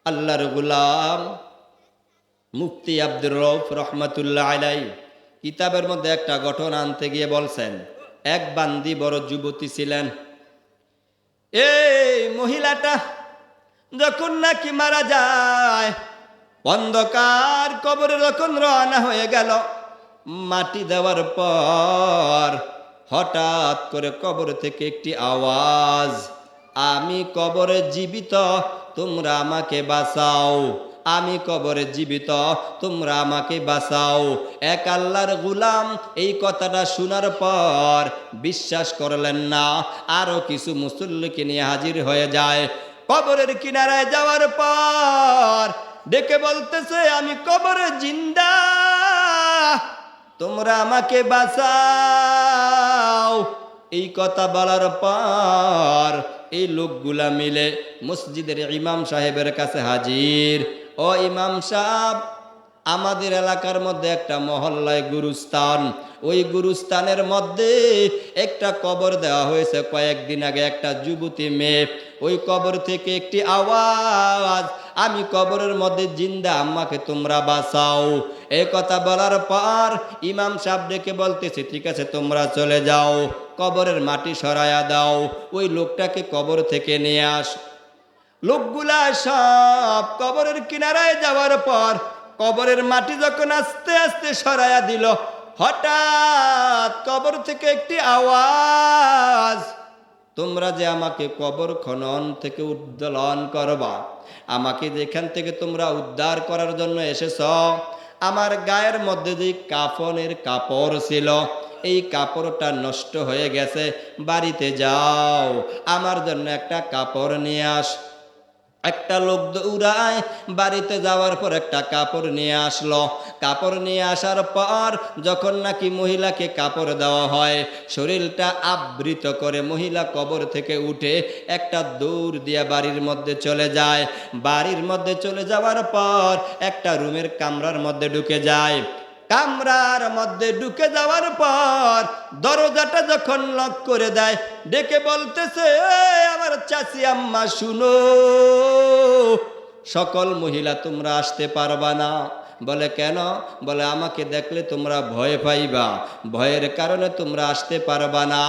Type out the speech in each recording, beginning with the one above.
আল্লাহর গোলাম মুফতি আব্দুর রউফ রহমাতুল্লাহ আলাইহি কিতাবের মধ্যে একটা ঘটনা আনতে গিয়ে বলছেন, এক বান্দি বড় যুবতী ছিলেন। এই মহিলাটা যখন নাকি মারা যায়, অন্ধকার কবরে যখন রওনা হয়ে গেল, মাটি দেওয়ার পর হঠাৎ করে কবর থেকে একটি আওয়াজ, আমি কবরে জীবিত, তোমরা আমাকে বাঁচাও, আমি কবরে জীবিত, তোমরা আমাকে বাঁচাও। এক আল্লাহর গোলাম এই কথাটা শোনার পর বিশ্বাস করলেন না, আরো কিছু মুসল্লিকে নিয়ে হাজির হয়ে যায়। কবরের কিনারায় যাওয়ার পর ডেকে বলতেছে, আমি কবরে জিন্দা, তোমরা আমাকে বাঁচাও। এই কথা বলার পর এই লোকগুলা মিলে মসজিদের ইমাম সাহেবের কাছে হাজির। ও ইমাম সাহেব, আমাদের এলাকার মধ্যে একটা মহল্লায় গুরুস্থান, ওই গুরুস্থানের মধ্যে একটা কবর দেওয়া হয়েছে কয়েকদিন আগে, একটা যুবতী মেয়ে, ওই কবর থেকে একটি আওয়াজ, আমি কবরের মধ্যে জিন্দা, আম্মাকে তোমরা বাঁচাও। এই কথা বলার পর ইমাম সাহেব ডেকে বলতেছে, ঠিক আছে তোমরা চলে যাও, কবরের মাটি সরাইয়া দাও, ওই লোকটাকে কবর থেকে নিয়ে আস। লোকগুলা সব কবরের কিনারায় যাওয়ার পর কবরের মাটি যখন আস্তে আস্তে সরাইয়া দিল, হঠাৎ কবর থেকে একটি আওয়াজ, তোমরা যে আমাকে কবর খনন থেকে উদ্দোলন করবা, আমাকে যেখান থেকে তোমরা উদ্ধার করার জন্য এসেছ, আমার গায়ের মধ্যে যে কাফনের কাপড় ছিল, এই কাপড়টা নষ্ট হয়ে গেছে, বাড়িতে যাও, আমার জন্য একটা কাপড় নিয়ে আস। একটা লোক দৌড়ায়, বাড়িতে যাওয়ার পর একটা কাপড় নিয়ে আসলো। কাপড় নিয়ে আসার পর যখন নাকি মহিলাকে কাপড় দেওয়া হয়, শরীরটা আবৃত করে মহিলা কবর থেকে উঠে একটা দৌড় দিয়ে বাড়ির মধ্যে চলে যায়। বাড়ির মধ্যে চলে যাওয়ার পর একটা রুমের কামরার মধ্যে ঢুকে যায়। কামরার মধ্যে ঢুকে যাওয়ার পর দরজাটা যখন লক করে দেয়, ডেকে বলতেছে, আমার চাচি আম্মা শুনো, সকল মহিলা তোমরা আসতে পারবা না। বলে কেন? বলে আমাকে দেখলে তোমরা ভয় পাইবা, ভয়ের কারণে তোমরা আসতে পারবা না।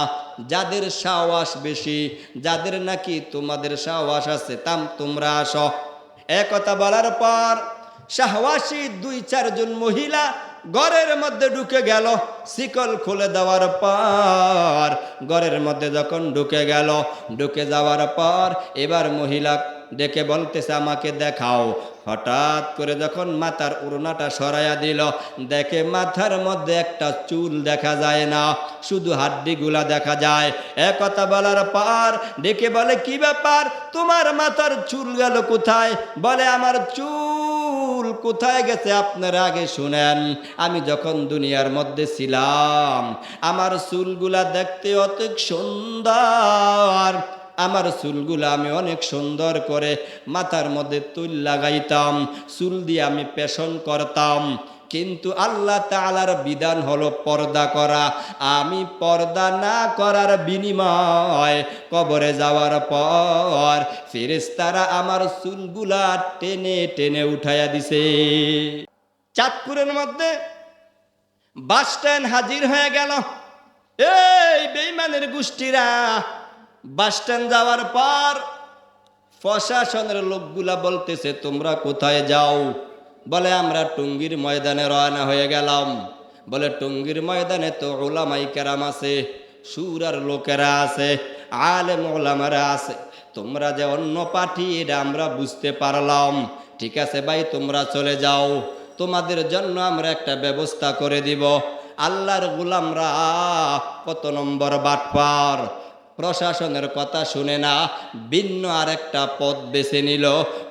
যাদের সাহস বেশি, যাদের নাকি তোমাদের সাহস আছে, তোমরা আসো। একথা বলার পর সাহসী 2-4 জন মহিলা ঘরের মধ্যে ঢুকে গেল। শিকল খুলে দেওয়ার পর ঘরের মধ্যে যখন ঢুকে গেল, ঢুকে যাওয়ার পর এবার মহিলা ডেকে বলতেছে, আমাকে দেখাও। হঠাৎ করে যখন মাথার ওড়নাটা সরাইয়া দিল, দেখে মাথার মধ্যে একটা চুল দেখা যায় না, শুধু হাড্ডিগুলা দেখা যায়। একথা বলার পর ডেকে বলে, কি ব্যাপার, তোমার মাথার চুল গেল কোথায়? বলে আমার চুল কোথায় গেছে আপনারা আগে শুনেন। আমি যখন দুনিয়ার মধ্যে ছিলাম, আমার চুলগুলা দেখতে অনেক সুন্দর, আমার চুলগুলা আমি অনেক সুন্দর করে মাথার মধ্যে তুল লাগাইতাম, চুল দিয়ে আমি পেশন করতাম। কিন্তু আল্লাহ তাআলার বিধান হলো পর্দা করা। আমি পর্দা না করার বিনিময় কবরে যাওয়ার পর ফেরেশতারা আমার চুলগুলা টেনে টেনে উঠাইয়া দিছে। চাঁদপুরের মধ্যে বাস স্ট্যান্ড হাজির হয়ে গেল। এই বেঈমানের গোষ্ঠীরা বাস স্ট্যান্ড যাওয়ার পর প্রশাসনের লোকগুলা বলতেছে, তোমরা কোথায় যাও? বলে আমরা টঙ্গীর ময়দানে রওনা হয়ে গেলাম। বলে টঙ্গীর ময়দানে তো উলামাই কেরাম আছে, সুরার লোকেরা আছে, আলেম ওলামারা আছে, তোমরা যে অন্য পার্টি এটা আমরা বুঝতে পারলাম। ঠিক আছে ভাই, তোমরা চলে যাও, তোমাদের জন্য আমরা একটা ব্যবস্থা করে দিব। আল্লাহর গোলামরা কত নম্বর বাটপার, প্রশাসনের কথা শুনে না, ভিন্ন আরেকটা পথ বেছে নিল।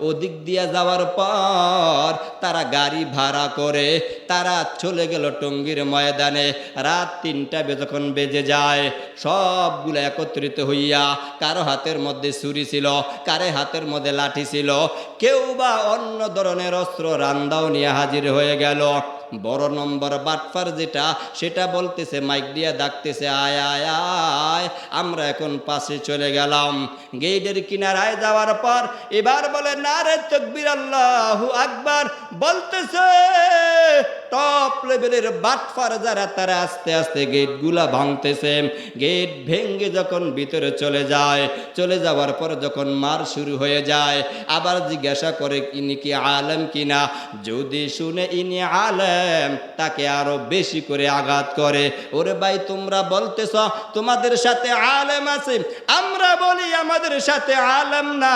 ওদিক দিয়ে যাওয়ার পর তারা গাড়ি ভাড়া করে তারা চলে গেল টঙ্গীর ময়দানে। রাত 3টা যখন বেজে যায়, সবগুলো একত্রিত হইয়া, কারো হাতের মধ্যে ছুরি ছিল, কারে হাতের মধ্যে লাঠি ছিল, কেউ বা অন্য ধরনের অস্ত্র রান্দাও নিয়ে হাজির হয়ে গেল। বড় নম্বর বাটফার যেটা, সেটা বলতেছে, মাইক দিয়া ডাকতেছে, আয় আয় আয়, আমরা এখন পাশে চলে গেলাম। গেটের কিনারায় যাওয়ার পর এবার বলে, নারে তাকবীর, আল্লাহু আকবার, বলতেছে টপ লেভেলের বাটফার যারা, তারা আস্তে আস্তে গেটগুলা ভাঙতেছে। গেট ভেঙ্গে যখন ভিতরে চলে যায়, চলে যাওয়ার পর যখন মার শুরু হয়ে যায়, আবার জিজ্ঞাসা করে ইনি কি আলেম কিনা। যদি শুনে ইনি আলেম, তাকে আরো বেশি করে আঘাত করে। ওরে ভাই, তোমরা বলতেছ তোমাদের সাথে আলেম আছে, আমরা বলি আমাদের সাথে আলেম না,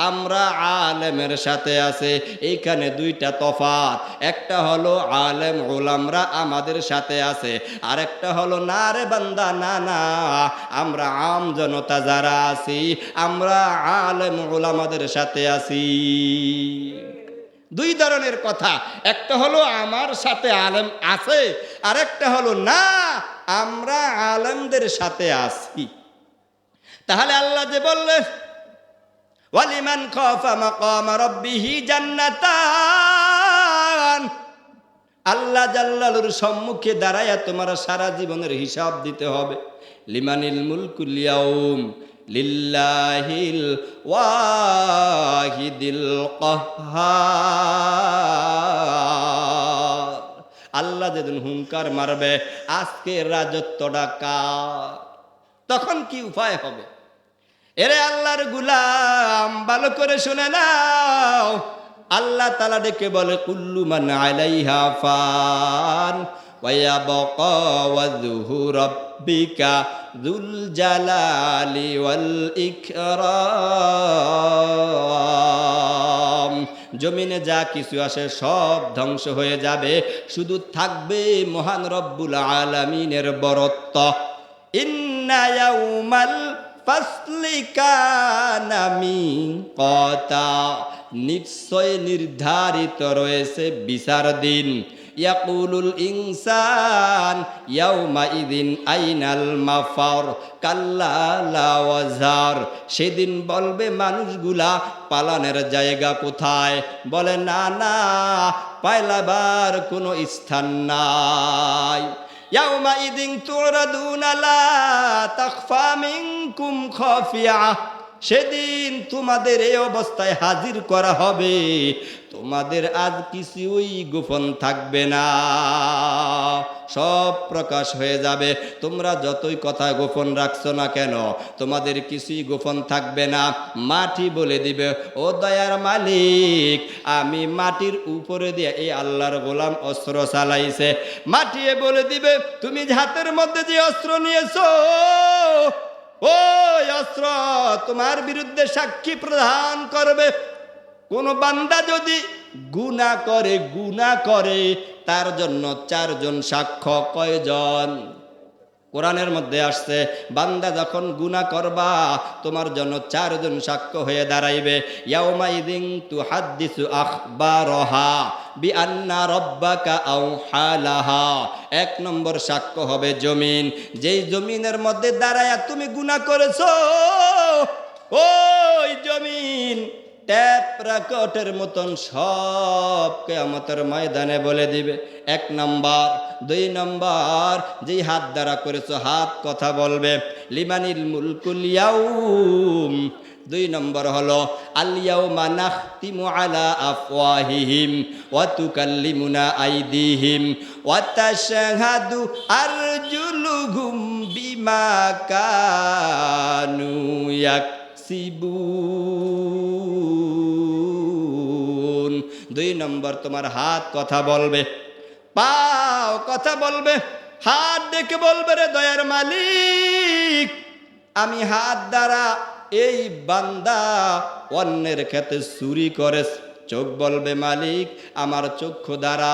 আমরা আলেমের সাথে আছে। এইখানে দুইটা তফাৎ, একটা হলো আলেম উলামরা আমাদের সাথে আছে, আর একটা হলো না রে বান্দা, না না, আমরা আম জনতা যারা আছি, আমরা আলেম উলামাদের সাথে আছি। দুই ধরনের কথা, একটা হলো আমার সাথে আলেম আছে, আর একটা হলো না, আমরা আলেমদের সাথে আছি। তাহলে আল্লাহ যে বললেন, ওয়ালিমান খাফা মাকাম রাব্বিহি জান্নাতান, আল্লাহ জাল্লালুর সম্মুখে দাঁড়ায়া তোমার সারা জীবনের হিসাব দিতে হবে। লিমানিল মুলকুল ইয়াউম লিল্লাহিল ওয়াহিদিল কাহ্হার। আল্লাহ যেদিন হুঙ্কার মারবে, আজকে রাজত্বটা কার, তখন কি উপায় হবে? এরে আল্লাহর গুলাম, ভালো করে শুনে নাও। আল্লাহ তাআলা ডেকে বলে, কুল্লু মান আলাইহা ফান ওয়া ইয়াবকা ওয়াজহু রাব্বিকা যুল জালালি ওয়াল ইকরাম। জমিনে যা কিছু আসে সব ধ্বংস হয়ে যাবে, শুধু থাকবে মহান রব্বুল আলামিনের বরত্ব। ইন্না ইয়াউমাল ফাসলি কানা মিকাতা, নিশ্চয় নির্ধারিত রয়েছে বিচার দিন। ইয়াকুলুল ইনসান ইয়াউমাইদিন আইনাল মাফার কাল্লা লা ওয়াজার, সেদিন বলবে মানুষগুলা, পালানের জায়গা কোথায়? বলে না না, পালাবার কোনো স্থান নাই। ইয়াউমাইদিন তুরাদুনা লা তাখফা মিনকুম খাফিয়া, সেদিন তোমাদের এই অবস্থায় হাজির করা হবে, তোমাদের আজ কিছুই গোপন থাকবে না, সব প্রকাশ হয়ে যাবে। তোমরা যতই কথা গোপন রাখছো না কেন, তোমাদের কিছুই গোপন থাকবে না। মাটি বলে দিবে, ও দয়ার মালিক, আমি মাটির উপরে দিয়ে, এই আল্লাহর গোলাম অস্ত্র চালাইছে, মাটিয়ে বলে দিবে, তুমি হাতের মধ্যে যে অস্ত্র নিয়েছো, ওই অস্ত্র তোমার বিরুদ্ধে সাক্ষী প্রদান করবে। কোন বান্দা যদি গুনাহ করে, তার জন্য 4 জন সাক্ষ্য। কয়জন? কোরআনের মধ্যে আসছে, বান্দা যখন গুনাহ করবা, তোমার জন্য 4 জন সাক্ষ্য হয়ে দাঁড়াইবে। ইয়াউমাইদিন তুহাদ্দিসু আখবারহা বিআন্না রাব্বাকা আওহালাহা। 1 নম্বর সাক্ষ্য হবে জমিন, যেই জমিনের মধ্যে দাঁড়ায়া তুমি গুনাহ করেছো, ওই জমিন ট্যাপ রেকর্ডের মতন সব কিয়ামতের ময়দানে বলে দিবে। 1 নম্বর। 2 নম্বর, যেই হাত দ্বারা করেছো, হাত কথা বলবে, লিমানিল মুলকুল ইয়াউম। 2 নম্বর হলো আল ইয়াউমা নাখতিমু আলা আফওয়াহিহিম ওয়া তুকাল্লিমুনা আইদিহিম ওয়া তাশহাদু আরজুলুহুম বিমা কানু ইয়াকসিবুন। 2 নম্বর, তোমার হাত কথা বলবে, পাও কথা বলবে। হাত ডেকে বলবে, রে দয়ার মালিক, আমি হাত দ্বারা এই বান্দা অন্যের ক্ষেতে চুরি করে। চোখ বলবে, মালিক, আমার চক্ষু দ্বারা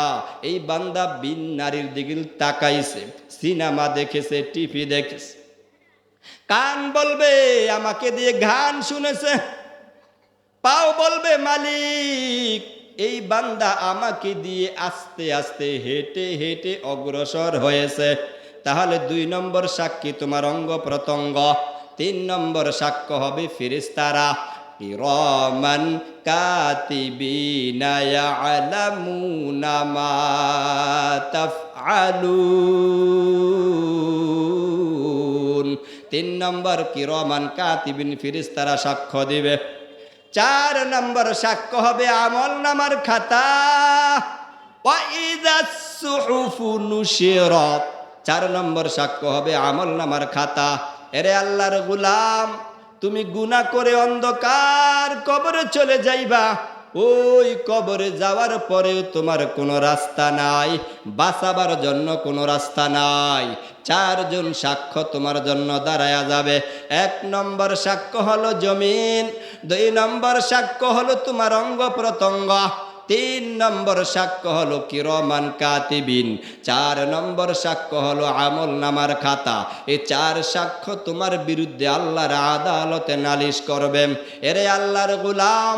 এই বান্দা বিন নারীর দিকে তাকাইছে, সিনেমা দেখেছে, টিভি দেখেছে। কান বলবে, আমাকে দিয়ে গান শুনেছে। পাও বলবে, মালিক, এই বান্দা আমাকে দিয়ে আস্তে আস্তে হেঁটে হেঁটে অগ্রসর হয়েছে। তাহলে 2 নম্বর সাক্ষী তোমার অঙ্গ প্রত্যঙ্গ। 3 নম্বর সাক্ষ্য হবে ফেরেশতারা। কিরামান কাতিবিনা ইয়ালামুনা মা তাফআলুন। 3 নম্বর কিরামান কাতিবিন, ফেরেশতারা সাক্ষ্য দিবে। 4 নম্বর সাক্ষ্য হবে আমলনামার খাতা। ওয়া ইযাস সুহুফু নুশিরাত, 4 নম্বর সাক্ষ্য হবে আমলনামার খাতা। এরে আল্লাহর গোলাম, তুমি গুনাহ করে অন্ধকার কবরে চলে যাইবা। ওই কবরে যাওয়ার পরেও তোমার কোনো রাস্তা নাই, বাঁচাবার জন্য কোনো রাস্তা নাই। 4 জন সাক্ষ্য তোমার জন্য দাঁড়ায়া যাবে। 1 নম্বর সাক্ষ্য হলো জমিন, 2 নম্বর সাক্ষ্য হলো তোমার অঙ্গ প্রত্যঙ্গ, 3 নম্বর সাক্ষ্য হলো কিরামান কাতিবিন, 4 নম্বর সাক্ষ্য হলো আমলনামার খাতা। এই 4 সাক্ষ্য তোমার বিরুদ্ধে আল্লাহর আদালতে নালিশ করবে। এরে আল্লাহর গোলাম,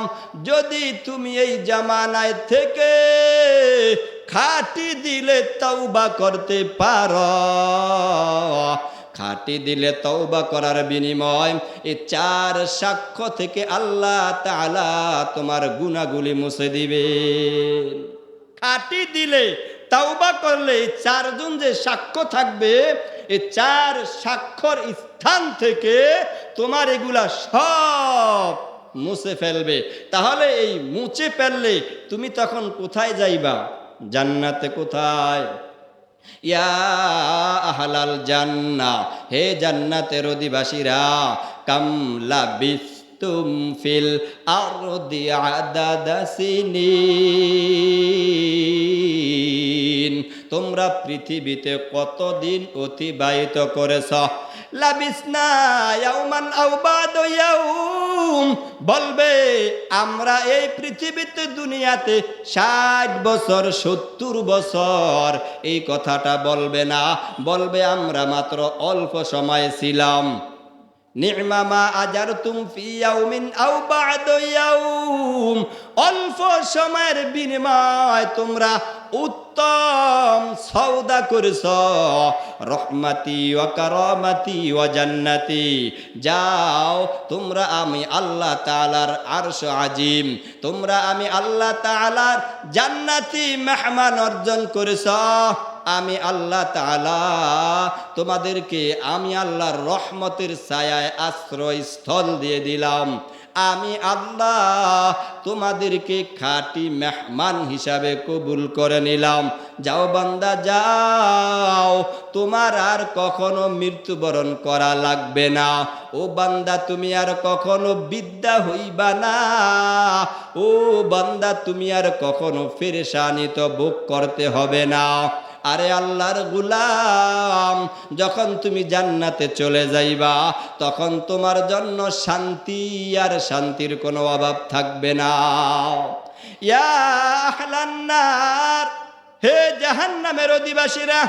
যদি তুমি এই জামানায় থেকে খাঁটি দিলে তওবা করতে পারো, খাঁটি দিলে তওবা করার বিনিময় এই 4 সাক্ষ্য থেকে আল্লাহ তাআলা তোমার গুনাহগুলি মুছে দিবেন। খাঁটি দিলে তওবা করলে এই 4 জন যে সাক্ষ্য থাকবে, এই 4 সাক্ষ্যর স্থান থেকে তোমার এগুলা সব মুছে ফেলবে। তাহলে এই মুছে ফেললে তুমি তখন কোথায় যাইবা? জান্নাতে। কোথায়? ইয়া আহলাল জান্নাহ, হে জান্নাতের অধিবাসীরা, কাম লাবিস্তুম ফিল আরদি আদাদা সিনিন, তোমরা পৃথিবীতে কতদিন অতিবাহিত করেছ? লাবিসনা ইয়াওমান আও বা'দা ইয়াওম, বলবে আমরা এই পৃথিবীতে দুনিয়াতে 60 বছর 70 বছর, এই কথাটা বলবে না, বলবে আমরা মাত্র অল্প সময় ছিলাম। নি'মা মা আজারতুম ফি ইয়াউমিন আও বা'দা ইয়াউম, অল্প সময়ের বিনিময় তোমরা উত্তম সওদা করেছ। রহমাতি ওয়া কারামাতি ওয়া জান্নাতি, যাও তোমরা আমি আল্লাহ তাআলার আরশ আজিম, তোমরা আমি আল্লাহ তাআলার জান্নাতি মেহমান অর্জন করেছ। আমি আল্লাহ তাআলা তোমাদেরকে আমি আল্লাহর রহমতের ছায়ায় আশ্রয়স্থল দিয়ে দিলাম। আমি আল্লাহ তোমাদেরকে খাঁটি মেহমান হিসাবে কবুল করে নিলাম। যাও বান্দা যাও, তোমার আর কখনো মৃত্যুবরণ করা লাগবে না। ও বান্দা তুমি আর কখনো বিদ্যা হইবা না। ও বান্দা তুমি আর কখনো পেরেশানিতে ভোগ করতে হবে না। আরে আল্লাহর গোলাম, যখন তুমি জান্নাতে চলে যাইবা তখন তোমার জন্য শান্তি আর শান্তির কোনো অভাব থাকবে না। ইয়া আহলান নার, হে জাহান্নামের অধিবাসীরা,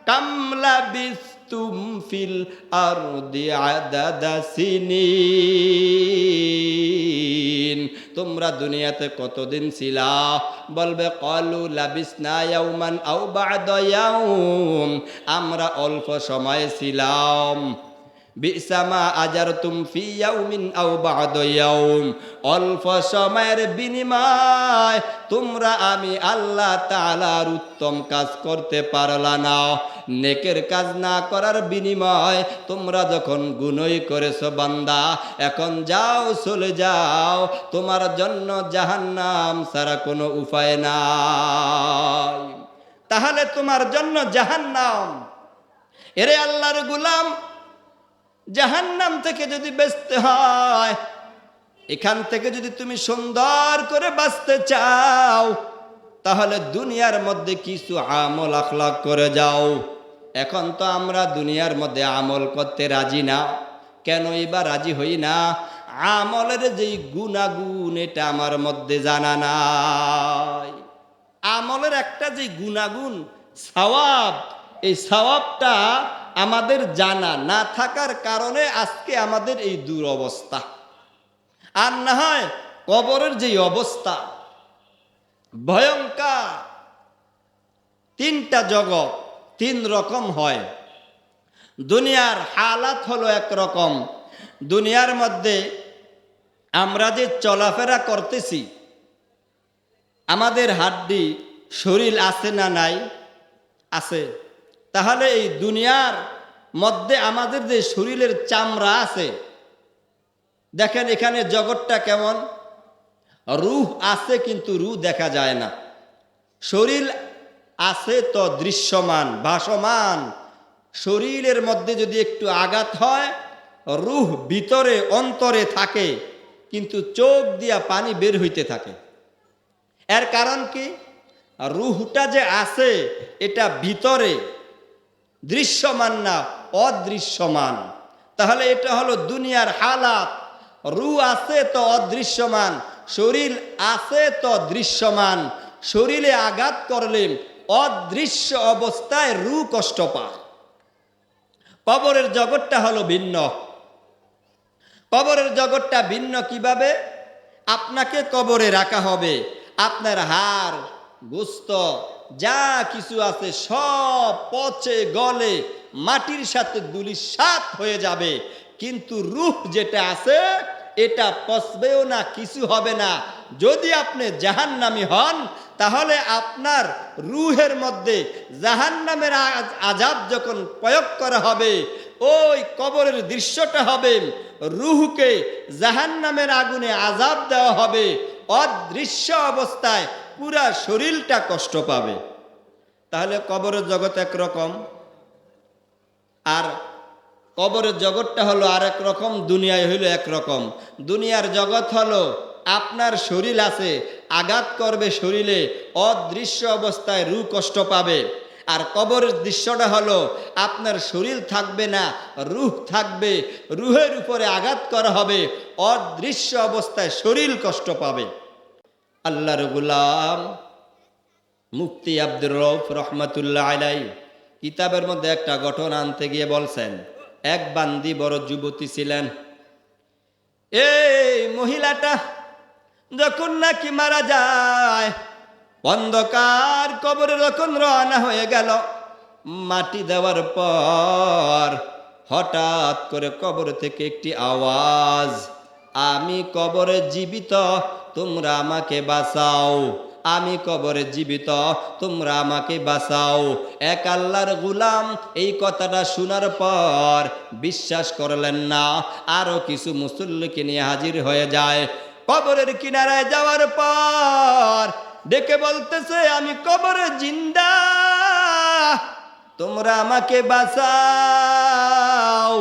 কাম লাবিস্তুম ফিল আরদি আদাদা সিনিন, তোমরা দুনিয়াতে কতদিন ছিলা? বলবে ক্বালু লাবিসনা ইয়াওমান আও বা'দা ইয়াওম, আমরা অল্প সময় ছিলাম। বি'সা মা আজারতুম ফি ইয়াউমিন আও বা'দা ইয়াউম, অল্প সময়ের বিনিময় তোমরা আমি আল্লাহ তাআলার উত্তম কাজ করতে পারলা না। নেকের কাজ না করার বিনিময় তোমরা যখন গুনাহ করেছো বান্দা, এখন যাও চলে যাও, তোমার জন্য জাহান্নাম ছাড়া কোনো উপায় নাই। তাহলে তোমার জন্য জাহান্নাম। এরে আল্লাহর গোলাম, জাহান্নাম থেকে যদি বাঁচতে হয়, এখান থেকে যদি তুমি সুন্দর করে বাঁচতে চাও, তাহলে দুনিয়ার মধ্যে কিছু আমল আখলাক করে যাও। এখন তো আমরা দুনিয়ার মধ্যে আমল করতে রাজি না। কেন এবার রাজি হই না? আমলের যেই গুণাগুণ এটা আমার মধ্যে জানা নাই। আমলের একটা যে গুণাগুণ সওয়াব, এই সওয়াবটা আমাদের জানা না থাকার কারণে আজকে আমাদের এই দুরবস্থা। আর না হয় কবরের যে অবস্থা ভয়ঙ্কর, 3টা জগৎ 3 রকম হয়। দুনিয়ার হালাত হলো একরকম। দুনিয়ার মধ্যে আমরা যে চলাফেরা করতেছি, আমাদের হাড্ডি শরীর আছে না নাই? আছে। তাহলে এই দুনিয়ার মধ্যে আমাদের যে শরীরের চামড়া আছে, দেখেন এখানে জগৎটা কেমন, রূহ আছে কিন্তু রূহ দেখা যায় না। শরীর আছে তো দৃশ্যমান, ভাসমান। শরীরের মধ্যে যদি একটু আঘাত হয়, রূহ ভিতরে অন্তরে থাকে, কিন্তু চোখ দিয়া পানি বের হইতে থাকে। এর কারণ কি? রূহটা যে আছে এটা ভিতরে, দৃশ্যমান না, অদৃশ্যমান। তাহলে এটা হলো দুনিয়ার হালাত। রূহ আছে তো অদৃশ্যমান, শরীর আছে তো দৃশ্যমান। শরীরে আঘাত করলে অদৃশ্য অবস্থায় রূহ কষ্ট পায়। কবরের জগৎটা হলো ভিন্ন। কবরের জগৎটা ভিন্ন কিভাবে? আপনাকে কবরে রাখা হবে, আপনার হাড় গোস্ত যা কিছু আছে সব পচে গলে মাটির সাথে ধূলিসাৎ হয়ে যাবে, কিন্তু রূহ যেটা আছে এটা পচবেও না, কিছু হবে না। যদি আপনি জাহান্নামী হন, তাহলে আপনার রূহের মধ্যে জাহান্নামের আযাব যখন প্রয়োগ করা হবে, ওই কবরের দৃশ্যটা হবে, রূহকে জাহান্নামের আগুনে আযাব দেওয়া হবে, অদৃশ্য অবস্থায় পুরা শরীরটা কষ্ট পাবে। তাহলে কবরের জগৎ একরকম, আর কবরের জগৎটা হলো আরেক রকম, দুনিয়ায় হইল একরকম। দুনিয়ার জগৎ হলো আপনার শরীর আছে, আঘাত করবে শরীরে, অদৃশ্য অবস্থায় রূহ কষ্ট পাবে। আর কবরের দৃশ্যটা হলো আপনার শরীর থাকবে না, রূহ থাকবে, রূহের উপরে আঘাত করা হবে, অদৃশ্য অবস্থায় শরীর কষ্ট পাবে। আল্লাহর গোলাম মুফতি আব্দুর রউফ রহমাতুল্লাহ আলাইহি কিতাবের মধ্যে একটা ঘটনা আনতে গিয়ে বলছেন, এক বান্দি বড় যুবতী ছিলেন। এই মহিলাটা যখন নাকি মারা যায়, অন্ধকার কবরে যখন রওনা হয়ে গেল, মাটি দেওয়ার পর হঠাৎ করে কবর থেকে একটি আওয়াজ, আমি কবরে জীবিত, তোমরা আমাকে বাঁচাও। আমি কবরে জীবিত, তোমরা আমাকে বাঁচাও। এক আল্লাহর গোলাম এই কথাটা শোনার পর বিশ্বাস করলেন না, আরো কিছু মুসল্লিকে নিয়ে হাজির হয়ে যায়। কবরের কিনারায় যাওয়ার পর ডেকে বলতেছে, আমি কবরে জিন্দা, তোমরা আমাকে বাঁচাও।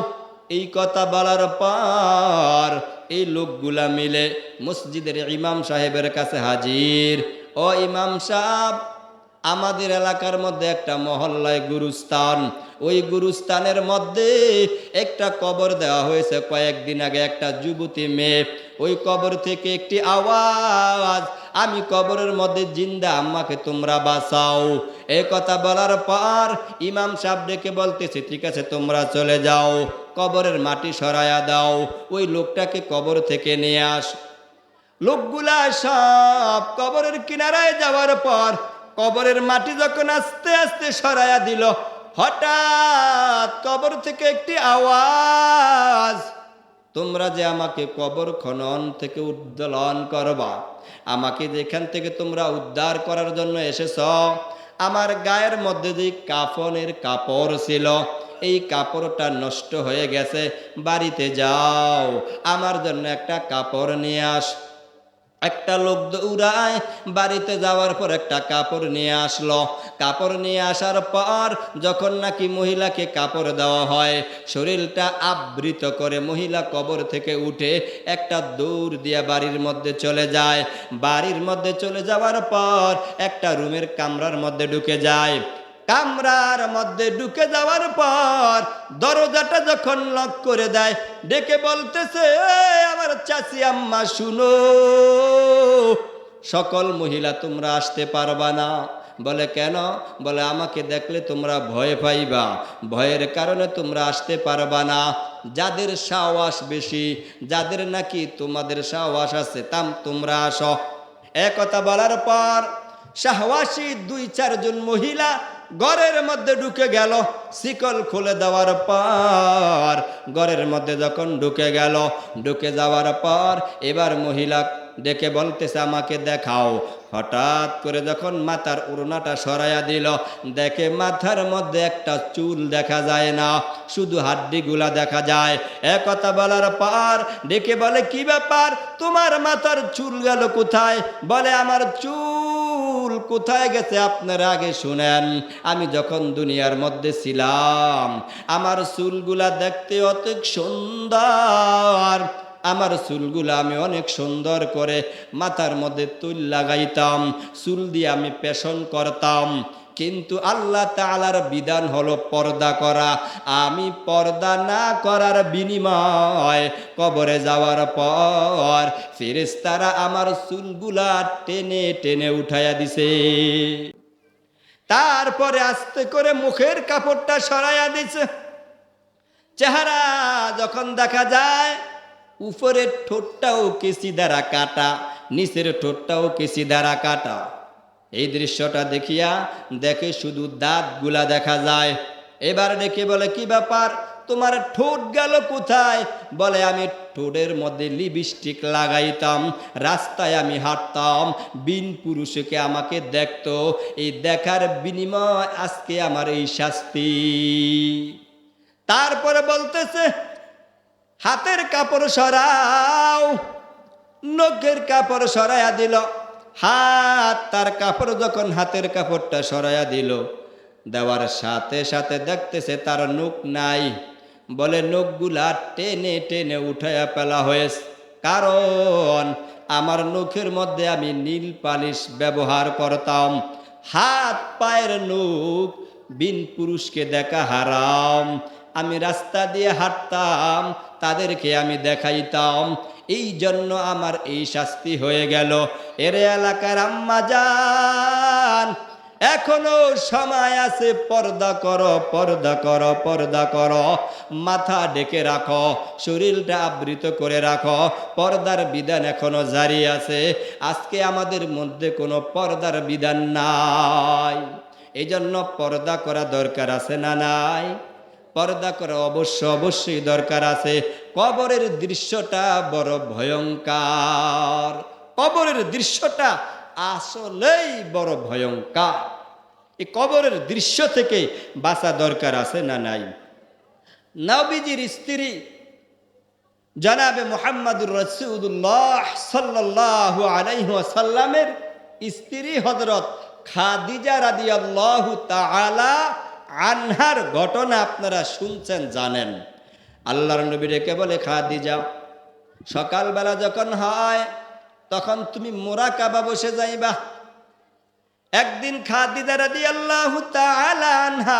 এই কথা বলার পর এই লোকগুলা মিলে মসজিদের ইমাম সাহেবের কাছে হাজির। ও ইমাম সাহেব, আমাদের এলাকার মধ্যে একটা মহল্লায় গুরুস্থান, ওই গুরুস্থানের মধ্যে একটা কবর দেওয়া হয়েছে কয়েকদিন আগে, একটা যুবতী মেয়ে, ওই কবর থেকে একটি আওয়াজ, আমি কবরের মধ্যে জিন্দা, আমাকে তোমরা বাঁচাও। এই কথা বলার পর ইমাম সাহেব ডেকে বলতেছে, ঠিক আছে তোমরা চলে যাও, কবরের মাটি সরাইয়া দাও, ওই লোকটাকে কবর থেকে নিয়ে আস। লোকগুলা সব কবরের কিনারায় যাওয়ার পর কবরের মাটি যখন আস্তে আস্তে সরাইয়া দিল, হঠাৎ কবর থেকে একটি আওয়াজ, তোমরা যে আমাকে কবর খনন থেকে উত্তোলন করবা, আমাকে যেখান থেকে তোমরা উদ্ধার করার জন্য এসেছ, আমার গায়ের মধ্যে যে কাফনের কাপড় ছিল, এই কাপড়টা নষ্ট হয়ে গেছে, বাড়িতে যাও, আমার জন্য একটা কাপড় নিয়ে আস। একটা লোক দৌড়ায়, বাড়িতে যাওয়ার পর একটা কাপড় নিয়ে আসলো। কাপড় নিয়ে আসার পর যখন নাকি মহিলাকে কাপড় দেওয়া হয়, শরীরটা আবৃত করে মহিলা কবর থেকে উঠে একটা দৌড় দিয়ে বাড়ির মধ্যে চলে যায়। বাড়ির মধ্যে চলে যাওয়ার পর একটা রুমের কামরার মধ্যে ঢুকে যায়। কামরার মধ্যে ঢুকে যাওয়ার পর দরজাটা যখন লক করে দেয়, ডেকে বলতেছে, আমার চাচি আম্মা শুনো, সকল মহিলা তোমরা আসতে পারবা না। বলে কেন? বলে আমাকে দেখলে তোমরা ভয় পাইবা, ভয়ের কারণে তোমরা আসতে পারবা না। যাদের সাহস বেশি, যাদের নাকি তোমাদের সাহস আছে, তোমরা আসো। একথা বলার পর সাহসী 2-4 জন মহিলা ঘরের মধ্যে ঢুকে গেল। শিকল খুলে দেওয়ার পর ঘরের মধ্যে যখন ঢুকে গেল, ঢুকে যাওয়ার পর এবার মহিলা ডেকে বলতেছে আমাকে দেখাও। হঠাৎ করে যখন মাথার ওড়নাটা সরাইয়া দিল, দেখে মাথার মধ্যে একটা চুল দেখা যায় না, শুধু হাড্ডিগুলা দেখা যায়। কথা বলার পর ডেকে বলে কি ব্যাপার, তোমার মাথার চুল গেল কোথায়? বলে আমার চুল কোথায় গেছে আপনারা আগে শুনেন। আমি যখন দুনিয়ার মধ্যে ছিলাম আমার চুলগুলা দেখতে অত সুন্দর, আমার চুলগুলা আমি অনেক সুন্দর করে মাথার মধ্যে তুল লাগাইতাম, চুল দিয়ে আমি পেশন করতাম। কিন্তু আল্লাহ তাআলার বিধান হলো পর্দা করা। আমি পর্দা না করার বিনিময় কবরে যাওয়ার পর ফেরেশতারা আমার চুলগুলা টেনে টেনে উঠাইয়া দিছে। তারপরে আস্তে করে মুখের কাপড়টা সরাইয়া দিছে। চেহারা যখন দেখা যায়, উপরের ঠোঁটটাও কেসি দ্বারা কাটা, নিচের ঠোঁটটাও কেসি দ্বারা কাটা। এই দৃশ্যটা দেখিয়া দেখে শুধু দাঁতগুলা দেখা যায়। এবার ডেকে বলে কি ব্যাপার, তোমার ঠোঁট গেল কোথায়? বলে আমি ঠোঁটের মধ্যে লিপস্টিক লাগাইতাম, রাস্তায় আমি হাঁটতাম, বিন পুরুষকে আমাকে দেখতো, এই দেখার বিনিময় আজকে আমার এই শাস্তি। তারপরে বলতেছে হাতের কাপড় সরাও। নখের কাপড় সরাইয়া দিল। হাত তার কাপড় যখন হাতের কাপড়টা সরাইয়া দিল, দেওয়ার সাথে সাথে দেখতেছে তার নখ নাই। বলে নখগুলা টেনে টেনে উঠাইয়া ফেলা হয়েছে, কারণ আমার নখের মধ্যে আমি নীল পালিশ ব্যবহার করতাম। হাত পায়ের নখ বিন পুরুষকে দেখা হারাম। আমি রাস্তা দিয়ে হাঁটতাম, তাদেরকে আমি দেখাইতাম, এই জন্য আমার এই শাস্তি হয়ে গেল। এর এলাকার আম্মা জান, এখনো সময় আছে, পর্দা করো, পর্দা করো, পর্দা করো। মাথা ঢেকে রাখো, শরীরটা আবৃত করে রাখো। পর্দার বিধান এখনো জারি আছে। আজকে আমাদের মধ্যে কোনো পর্দার বিধান নাই। এই জন্য পর্দা করা দরকার আছে না নাই? পর্দা করা অবশ্যই দরকার আছে। কবরের দৃশ্যটা বড় ভয়ঙ্কর। কবরের দৃশ্যটা আসলেই বড় ভয়ঙ্কর। এই কবরের দৃশ্য থেকে বাঁচা দরকার আছে না নাই? নবীজির স্ত্রী জনাবে মুহাম্মদুর রাসূলুল্লাহ সাল্লাল্লাহু আলাইহি ওয়াসাল্লামের স্ত্রী হযরত খাদিজা রাদিয়াল্লাহু তাআলা আনহার ঘটনা আপনারা শুনছেন, জানেন। আল্লাহর নবী ডেকে বলে খাদিজা, সকালবেলা যখন হয় তখন তুমি মুরাকাবা বসে যাইবা। একদিন খাদিজা রাদিয়াল্লাহু তাআলা আনহা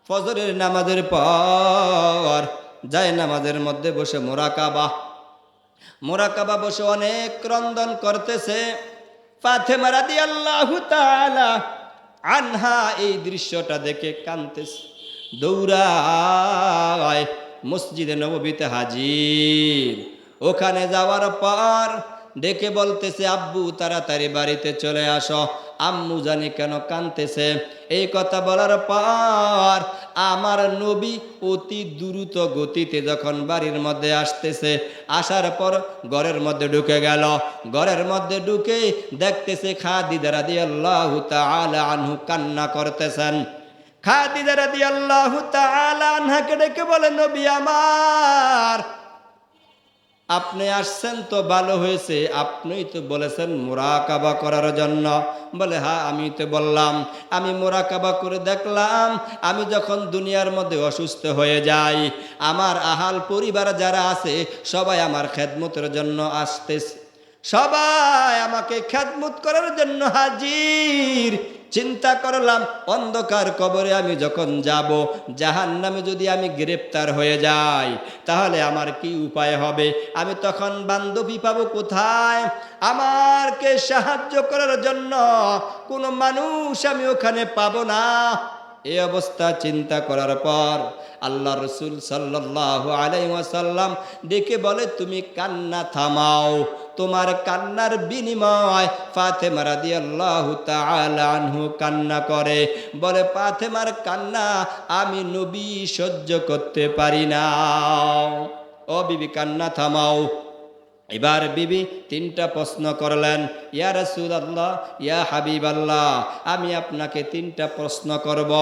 ফজরের নামাজের পর যায় নামাজের মধ্যে বসে মুরাকাবা বসে অনেক ক্রন্দন করতেছে। ফাতেমা রাদিয়াল্লাহু তাআলা আনহা এই দৃশ্যটা দেখে কাঁদতেছে, দৌড়ায় মসজিদে নববীতে হাজির। ওখানে যাওয়ার পর ডেকে বলতেছে আব্বু তাড়াতাড়ি বাড়িতে চলে আসো, আম্মু জানি কেন কাঁদতেছে। এই কথা বলার পর আমার নবী অতি দ্রুত গতিতে যখন বাড়ির মধ্যে আসতেছে, আসার পর ঘরের মধ্যে ঢুকে গেল। ঘরের মধ্যে ঢুকে দেখতেছে খাদিজা রাদিয়াল্লাহু তাআলা আনহু কান্না করতেছেন। খাদিজা রাদিয়াল্লাহু তাআলা আনহাকে ডেকে বলে নবী আমার, আপনি আসছেন তো ভালো হয়েছে, আপনিই তো বলেছেন মুরাকাবা করার জন্য। বলে হ্যাঁ আমি তো বললাম। আমি মুরাকাবা করে দেখলাম, আমি যখন দুনিয়ার মধ্যে অসুস্থ হয়ে যাই, আমার আহাল পরিবার যারা আছে সবাই আমার খেদমতের জন্য আসতেছে, সবাই আমাকে খেদমত করার জন্য হাজির। চিন্তা করলাম অন্ধকার কবরে আমি যখন যাব, জাহান্নামে যদি আমি গ্রেপ্তার হয়ে যাই তাহলে আমার কি উপায় হবে? আমি তখন বান্ধবী পাবো কোথায়? আমাকে সাহায্য করার জন্য কোনো মানুষ আমি ওখানে পাবো না। এই অবস্থা চিন্তা করার পর আল্লাহ রসুল সাল্লাল্লাহু আলাইহি ওয়াসাল্লাম ডেকে বলে, তুমি কান্না থামাও। তোমার কান্নার বিনিময় ফাতেমা রাদিয়াল্লাহু তাআলা আনহু কান্না করে, বলে ফাতেমার কান্না আমি নবী সহ্য করতে পারি না। ও বিবি, কান্না থামাও। এবার বিবি তিনটা প্রশ্ন করলেন, ইয়া রাসূলুল্লাহ, ইয়া হাবিবাল্লাহ, আমি আপনাকে তিনটা প্রশ্ন করব।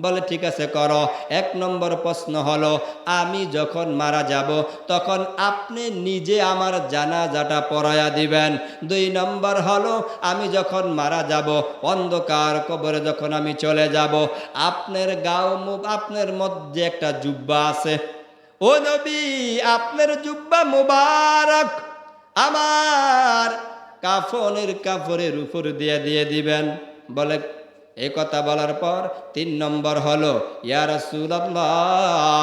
বলে ঠিক আছে, করো। এক নম্বর প্রশ্ন হলো, আমি যখন মারা যাব তখন আপনি নিজে আমার জানাজাটা পড়ায়া দিবেন। দুই নম্বর হলো, আমি যখন মারা যাব অন্ধকার কবরে যখন আমি চলে যাব, আপনার আপনার মধ্যে একটা জুব্বা আছে, ও নবী আপনার জুব্বা মুবারক আমার কাফনের উপর দিয়ে দিবেন। বলে এই কথা বলার পর তিন নম্বর হলো, ইয়া রাসূলুল্লাহ,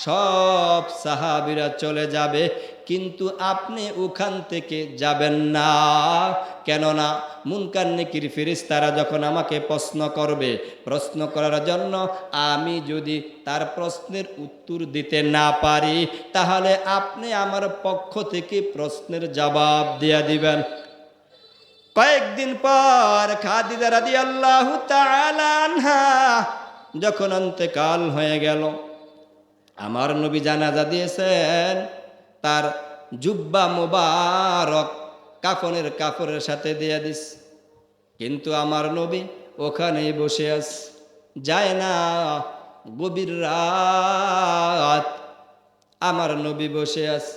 সব সাহাবীরা চলে যাবে কিন্তু আপনি ওখান থেকে যাবেন না। কেননা মুনকার নেকির ফেরেশতারা যখন আমাকে প্রশ্ন করবে, প্রশ্ন করার জন্য আমি যদি তার প্রশ্নের উত্তর দিতে না পারি, তাহলে আপনি আমার পক্ষ থেকে প্রশ্নের জবাব দিয়ে দিবেন। কয়েকদিন পর খাদিজা রাদিয়াল্লাহু তাআলা আনহা যখন ইন্তেকাল হয়ে গেল, আমার নবী জানাজা দিয়েছেন, তার জুব্বা মুবারক কাফনের সাথে দিয়ে দিস, কিন্তু আমার নবী ওখানেই বসে আছে, যায় না। গভীর রাত আমার নবী বসে আছে,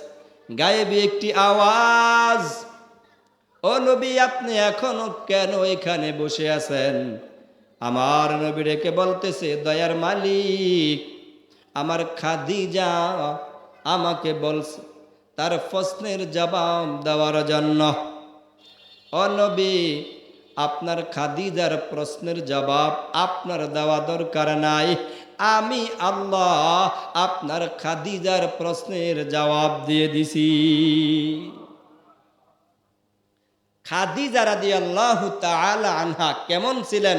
গায়েবী একটি আওয়াজ, ও নবী আপনি এখনো কেন এখানে বসে আছেন? আমার নবী ডেকে বলতেছে, দয়ার মালিক, আমার খাদিজা আমাকে বলছে তার প্রশ্নের জবাব দেওয়ার জন্য। ও নবী, আপনার খাদিজার প্রশ্নের জবাব আপনার দেওয়া দরকার নাই, আমি আল্লাহ আপনার খাদিজার প্রশ্নের জবাব দিয়ে দিছি। খাদিজা রাদিয়াল্লাহু তাআলা আনহা কেমন ছিলেন?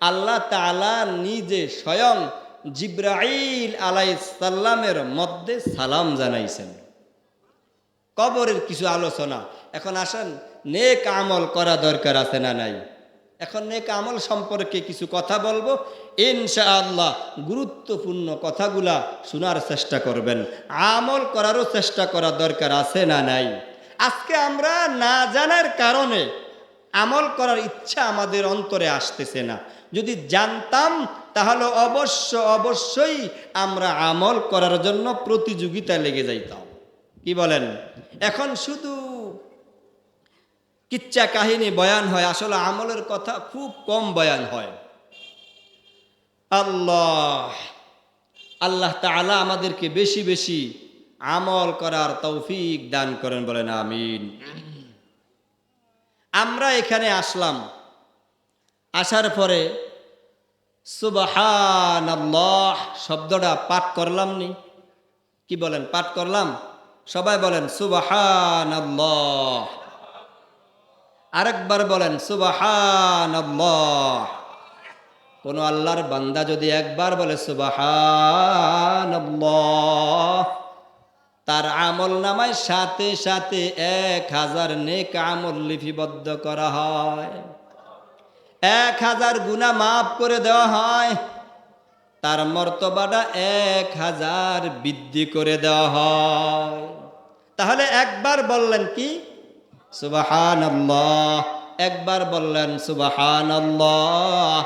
আল্লাহ তাআলা নিজে স্বয়ং জিবরাইল আলাইহিস সালামের মধ্যে সালাম জানাইছেন। কবরের কিছু আলোচনা। এখন আসেন, নেক আমল করা দরকার আছে না নাই? এখন নেক আমল সম্পর্কে কিছু কথা বলবো ইনশাআল্লাহ। গুরুত্বপূর্ণ কথাগুলা শোনার চেষ্টা করবেন, আমল করারও চেষ্টা করা দরকার আছে না নাই? আজকে আমরা না জানার কারণে আমল করার ইচ্ছা আমাদের অন্তরে আসতেছে না। যদি জানতাম তাহলে অবশ্যই আমরা আমল করার জন্য প্রতিযোগিতায় লেগে যাইতাম। কি বলেন? এখন শুধু কিচ্ছা কাহিনী বয়ান হয়, আসলে আমলের কথা খুব কম বয়ান হয়। আল্লাহ তাআলা আমাদেরকে বেশি বেশি আমল করার তৌফিক দান করেন, বলেন আমিন। আমরা এখানে আসলাম, আসার পরে সুবহানাল্লাহ শব্দটা পাঠ করলাম নি? কি বলেন, পাঠ করলাম? সবাই বলেন সুবহানাল্লাহ। আরেকবার বলেন সুবহানাল্লাহ। কোন আল্লাহর বান্দা যদি একবার বলে সুবহানাল্লাহ, তার আমল নামায় সাথে সাথে 1000 নেক আমল লিপিবদ্ধ করা হয়, 1000 গুনাহ মাফ করে দেওয়া হয়, তার মর্তবাটা 1000 বৃদ্ধি করে দেওয়া হয়। তাহলে একবার বললেন কি সুবহানাল্লাহ, একবার বললেন সুবহানাল্লাহ।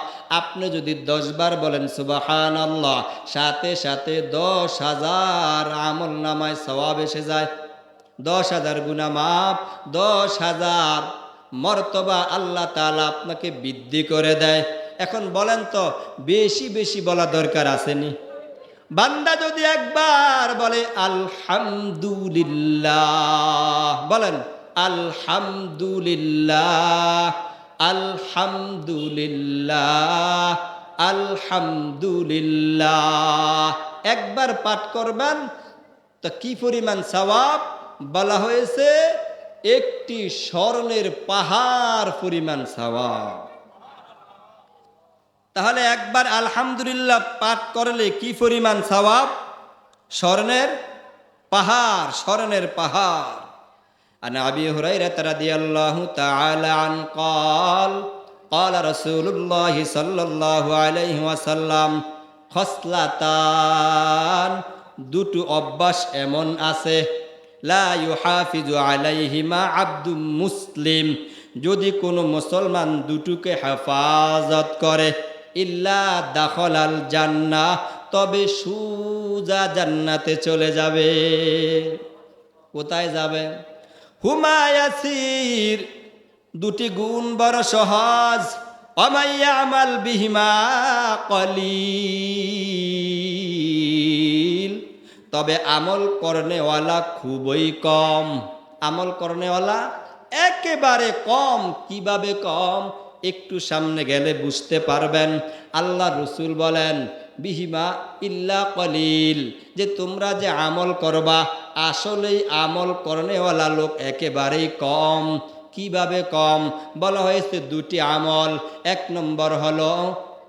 আপনি যদি 10 বার বলেন সুবহানাল্লাহ, সাথে সাথে 10,000 আমল নামায় সওয়াব এসে যায়, 10,000 গুনাহ মাফ, 10,000 মর্তবা আল্লাহ তাআলা আপনাকে বৃদ্ধি করে দেয়। এখন বলেন তো বেশি বেশি বলা দরকার আসেনি? বান্দা যদি একবার বলে আলহামদুলিল্লাহ, বলেন আলহামদুলিল্লাহ, আলহামদুলিল্লাহ, আলহামদুলিল্লাহ, একবার পাঠ করবেন তো কি পরিমাণ সওয়াব? বলা হয়েছে একটি স্বর্ণের পাহাড় পরিমাণ সওয়াব। তাহলে একবার আলহামদুলিল্লাহ পাঠ করলে কি পরিমাণ সওয়াব? স্বর্ণের পাহাড়, স্বর্ণের পাহাড়। عن أبي هريرة رضي الله تعالى عنه قال قال رسول الله صلى الله عليه وسلم খসলাতান, দুটো অভ্যাস এমন আছে, লা ইউহাফিজু আলাইহিমা আব্দুম মুসলিম, যদি কোনো মুসলমান দুটোকে হেফাজত করে, ইল্লা দাখলাল জান্নাহ, তবে সুজা জান্নাতে চলে যাবে। কোথায় যাবে? হুমায়াসির, দুটি গুণ বড় সহজ। অমাইয়া আমাল বিহিমা কলিল, তবে আমল করনেওয়ালা খুবই কম। আমল করনেওয়ালা একেবারে কম। কিভাবে কম? একটু সামনে গেলে বুঝতে পারবেন। আল্লাহ রসুল বলেন বিহিমা ইল্লা কলিল, যে তোমরা যে আমল করবা আসলেই আমল করনেওয়ালা লোক একেবারেই কম। কিভাবে কম? বলা হয়েছে দুটি আমল। এক নম্বর হলো,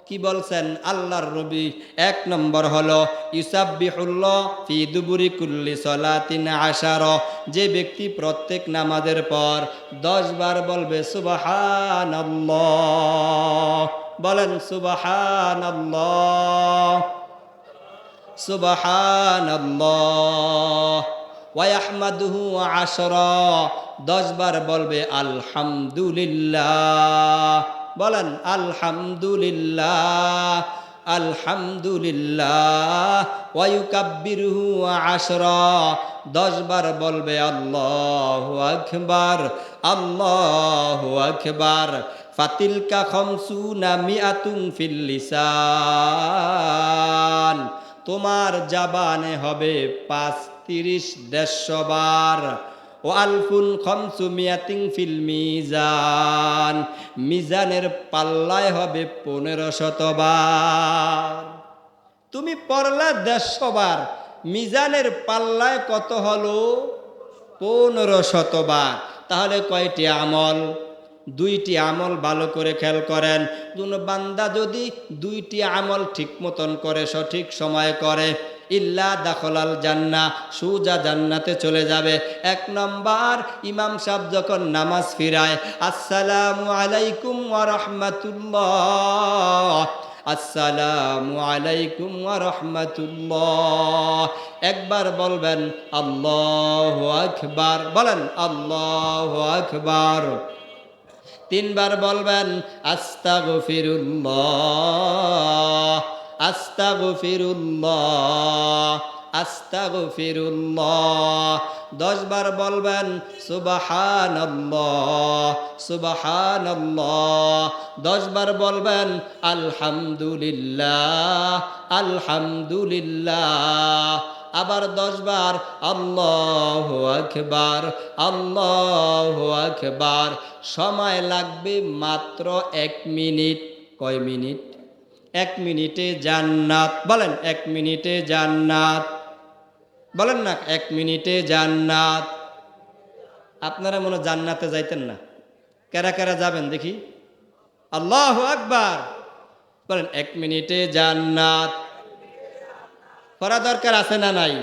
কি বলছেন আল্লাহর নবী? এক নম্বর হলো ইউসাব্বিহুল্লাহ ফি দুবুরি কুল্লি সলাতিন আশারা, যে ব্যক্তি প্রত্যেক নামাজের পর 10 বার বলবে সুবহানাল্লাহ। বলেন সুবহানাল্লাহ, সুবহানাল্লাহ। ওয়া ইয়াহমাদুহু আশরা, 10 বার বলবে আলহামদুলিল্লাহ। বলেন আলহামদুলিল্লাহ, আলহামদুলিল্লাহ। ওয়া ইউকাব্বিরুহু আশরা, 10 বার বলবে আল্লাহু আকবার, আল্লাহু আকবার। ফাতিলকা খামসুনা মিআতুন ফিল লিসান, তোমার জাবানে হবে 35,150 বার। ও আলফুন খামসু মিয়াতিন ফিল মিজান, মিজানের পাল্লায় হবে 1500 বার। তুমি পড়লা 150 বার, মিজানের পাল্লায় কত হলো? 1500 বার। তাহলে কয়টি আমল? 2টি আমল। ভালো করে খেয়াল করেন, কোন বান্দা যদি 2টি আমল ঠিক মতন করে, সঠিক সময় করে, ইল্লা দাখলাল জান্নাহ, সুজা জান্নাতে চলে যাবে। 1 নম্বর, ইমাম সাহেব যখন নামাজ ফিরায়, আসসালামু আলাইকুম ওয়া রাহমাতুল্লাহ, আসসালামু আলাইকুম ওয়া রাহমাতুল্লাহ, একবার বলবেন আল্লাহু আকবার। বলেন আল্লাহু আকবার। 3 বার বলবেন আস্তাগফিরুল্লাহ, আস্তাগফিরুল্লাহ, আস্তাগফিরুল্লাহ। 10 বার বলবেন সুবহানাল্লাহ, সুবহানাল্লাহ। 10 বার বলবেন আলহামদুলিল্লাহ, আলহামদুলিল্লাহ। আবার 10 বার আল্লাহু আকবার, আল্লাহু আকবার। সময় লাগবে মাত্র 1 মিনিট। কয় মিনিট? 1 মিনিটে জান্নাত। বলেন 1 মিনিটে জান্নাত। বলেন না 1 মিনিটে জান্নাত। আপনারা মনে জান্নাতে যাইতেন না? কারা কারা যাবেন দেখি? আল্লাহু আকবার। বলেন 1 মিনিটে জান্নাত। পড়া দরকার আছে না নাই?